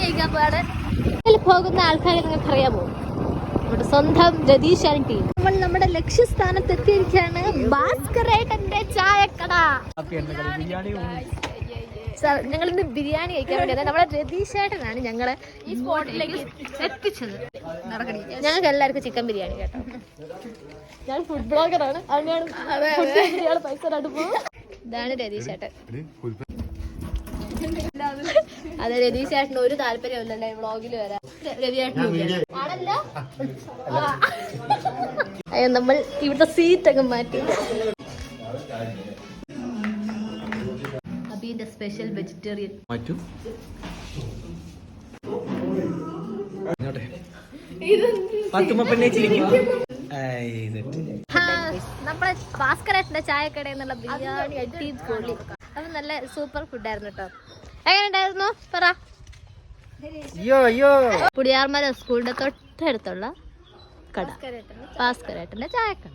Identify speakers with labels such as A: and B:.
A: കഴിക്കാൻ പോവാണ്. ഇതിൽ പോകുന്ന ആൾക്കാരെ നിങ്ങൾക്ക് അറിയാമോ? നമ്മുടെ സ്വന്തം രതീഷാൻ ടീം. നമ്മൾ നമ്മുടെ ലക്ഷ്യസ്ഥാനത്ത് എത്തിയിരിക്കുകയാണ്. ഭാസ്കരേട്ടന്റെ ചായക്കട. ഞങ്ങൾ ഇന്ന് ബിരിയാണി കഴിക്കാൻ വേണ്ടി നമ്മുടെ രതീഷേട്ടനാണ് ഞങ്ങളെ ഈ സ്പോട്ടിലേക്ക് എത്തിച്ചത്. ഞങ്ങൾക്ക് എല്ലാവർക്കും ചിക്കൻ ബിരിയാണി കേട്ടോ. ഞാൻ ഫുഡ് ബ്ലോഗറാണ്, അതിനാണ് പൈസ പോകും. ഇതാണ് രതീഷേട്ടൻ. അതെ, രതീഷേട്ടന് ഒരു താല്പര്യമില്ലല്ലേ വ്ളോഗിൽ വരാൻ. രവിയേട്ടൻ അയ്യോ, നമ്മൾ ഇവിടുത്തെ സീറ്റ് ഒക്കെ മാറ്റി. അബീന്റെ സ്പെഷ്യൽ വെജിറ്റേറിയൻ നമ്മളെ ഭാസ്കരേട്ടന്റെ ചായക്കടയിൽ നിന്നുള്ള ബിരിയാണി അടിപൊളി. അത് നല്ല സൂപ്പർ ഫുഡായിരുന്നു കേട്ടോ. എങ്ങനെ ഉണ്ടായിരുന്നു പറ. പുടിയാർമല സ്കൂളിന്റെ തൊട്ടടുത്തുള്ള കട ഭാസ്കരേട്ടന്റെ ചായക്കട.